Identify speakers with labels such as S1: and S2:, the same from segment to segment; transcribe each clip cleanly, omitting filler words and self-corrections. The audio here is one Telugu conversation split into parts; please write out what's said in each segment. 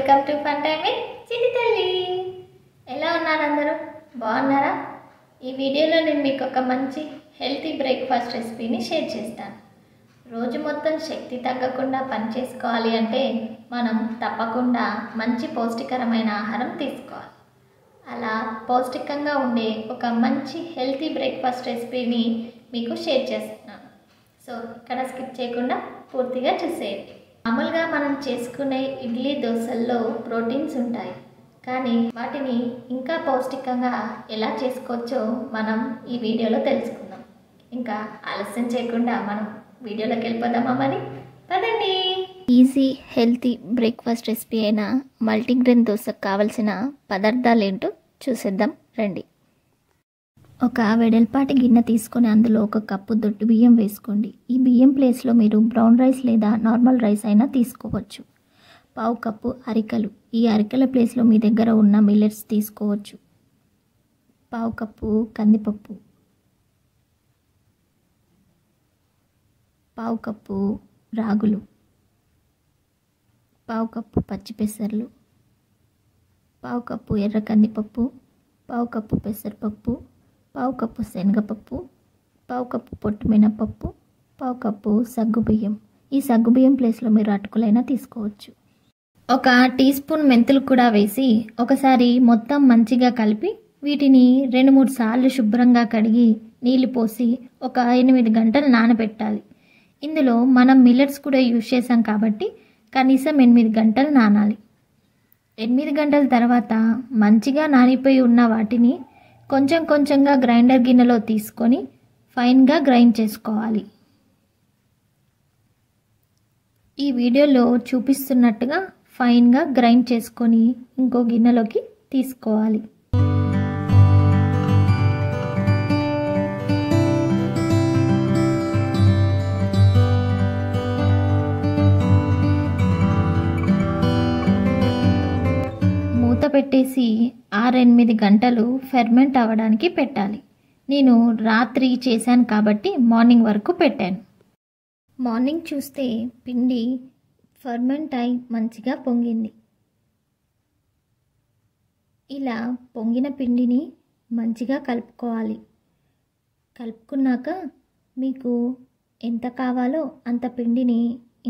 S1: Welcome to fun time with చిట్టి తల్లి. ఎలా ఉన్నారు అందరూ? బాగున్నారా? ఈ వీడియోలో నేను మీకు ఒక మంచి హెల్తీ బ్రేక్ఫాస్ట్ రెసిపీని షేర్ చేస్తాను. రోజు మొత్తం శక్తి తగ్గకుండా పని చేసుకోవాలి అంటే మనం తప్పకుండా మంచి పౌష్టికరమైన ఆహారం తీసుకోవాలి. అలా పౌష్టికంగా ఉండే ఒక మంచి హెల్తీ బ్రేక్ఫాస్ట్ రెసిపీని మీకు షేర్ చేస్తున్నాను. సో ఇక్కడ స్కిప్ చేయకుండా పూర్తిగా చూసేయండి. మామూలుగా మనం చేసుకునే ఇడ్లీ దోశల్లో ప్రోటీన్స్ ఉంటాయి, కానీ వాటిని ఇంకా పౌష్టికంగా ఎలా చేసుకోవచ్చో మనం ఈ వీడియోలో తెలుసుకుందాం. ఇంకా ఆలస్యం చేయకుండా మనం వీడియోలోకి వెళ్ళిపోదామా? మరి పదండి. ఈజీ హెల్తీ బ్రేక్ఫాస్ట్ రెసిపీ అయిన మల్టీగ్రెయిన్ దోశకు కావలసిన పదార్థాలు ఏంటో చూసేద్దాం రండి. ఒక వెడల్పాటి గిన్నె తీసుకొని అందులో 1 కప్పు దొడ్డు బియ్యం వేసుకోండి. ఈ బియ్యం ప్లేస్లో మీరు బ్రౌన్ రైస్ లేదా నార్మల్ రైస్ అయినా తీసుకోవచ్చు. 1/2 కప్పు అరికలు, ఈ అరికల ప్లేస్లో మీ దగ్గర ఉన్న మిల్లెట్స్ తీసుకోవచ్చు. 1/2 కప్పు కందిపప్పు, 1/2 కప్పు రాగులు, 1/2 కప్పు పచ్చిపెసర్లు, 1/2 కప్పు ఎర్ర కందిపప్పు, 1/2 కప్పు పెసరపప్పు, 1/2 కప్పు శనగపప్పు, 1/2 కప్పు పొట్టు మినపప్పు, 1/2 కప్పు సగ్గుబియ్యం. ఈ సగ్గుబియ్యం ప్లేస్లో మీరు అటుకులైనా తీసుకోవచ్చు. 1 టీ స్పూన్ మెంతులు కూడా వేసి ఒకసారి మొత్తం మంచిగా కలిపి వీటిని 2-3 సార్లు శుభ్రంగా కడిగి నీళ్లు పోసి ఒక 8 గంటలు నానబెట్టాలి. ఇందులో మనం మిల్లెట్స్ కూడా యూజ్ చేసాం కాబట్టి కనీసం 8 గంటలు నానాలి. 8 గంటల తర్వాత మంచిగా నానిపోయి ఉన్న వాటిని కొంచెం కొంచెంగా గ్రైండర్ గిన్నెలో తీసుకొని ఫైన్గా గ్రైండ్ చేసుకోవాలి. ఈ వీడియోలో చూపిస్తున్నట్టుగా ఫైన్గా గ్రైండ్ చేసుకొని ఇంకో గిన్నెలోకి తీసుకోవాలి. మూత పెట్టేసి 6-8 గంటలు ఫెర్మెంట్ అవ్వడానికి పెట్టాలి. నేను రాత్రి చేశాను కాబట్టి మార్నింగ్ వరకు పెట్టాను. మార్నింగ్ చూస్తే పిండి ఫెర్మెంట్ అయి మంచిగా పొంగింది. ఇలా పొంగిన పిండిని మంచిగా కలుపుకోవాలి. కలుపుకున్నాక మీకు ఎంత కావాలో అంత పిండిని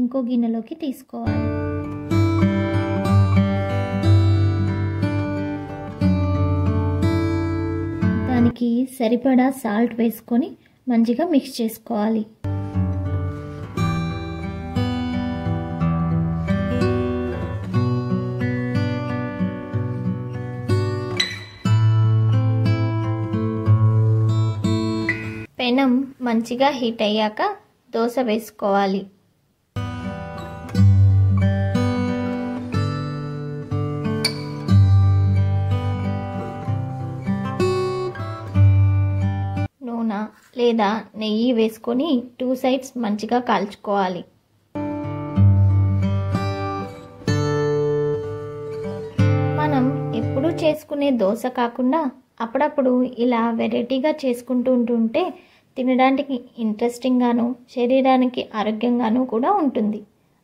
S1: ఇంకో గిన్నెలోకి తీసుకోవాలి. దానికి సరిపడా సాల్ట్ వేసుకొని మంచిగా మిక్స్ చేసుకోవాలి. పెనం మంచిగా హీట్ అయ్యాక దోశ వేసుకోవాలి. నూనె లేదా నెయ్యి వేసుకొని 2 సైడ్స్ మంచిగా కాల్చుకోవాలి. మనం ఎప్పుడూ చేసుకునే దోశ కాకుండా అప్పుడప్పుడు ఇలా వెరైటీగా చేసుకుంటూ ఉంటుంటే తినడానికి ఇంట్రెస్టింగ్గాను శరీరానికి ఆరోగ్యంగాను కూడా ఉంటుంది.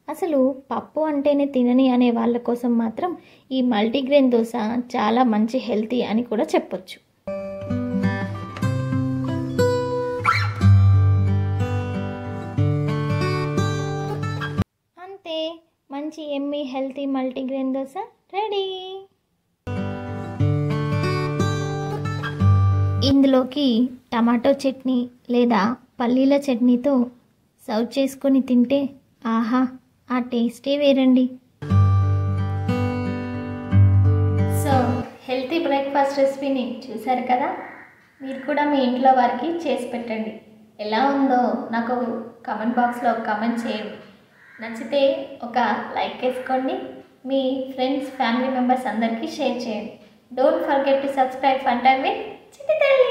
S1: అసలు పప్పు అంటేనే తినని అనే వాళ్ళ కోసం మాత్రం ఈ మల్టీగ్రెయిన్ దోశ చాలా మంచి హెల్తీ అని కూడా చెప్పొచ్చు. అంతే, మంచి Emmy healthy multigrain dosa ready. ఇందులోకి టమాటో చట్నీ లేదా పల్లీల చట్నీతో సర్వ్ చేసుకొని తింటే ఆహా, ఆ టేస్టే వేరండి. సో హెల్తీ బ్రేక్ఫాస్ట్ రెసిపీని చూశారు కదా, మీరు కూడా మీ ఇంట్లో వారికి చేసి పెట్టండి. ఎలా ఉందో నాకు కామెంట్ బాక్స్లో కామెంట్ చేయండి. నచ్చితే ఒక లైక్ వేసుకోండి. మీ ఫ్రెండ్స్ ఫ్యామిలీ మెంబర్స్ అందరికీ షేర్ చేయండి. Don't forget to subscribe fun time with చిట్టి తల్లి.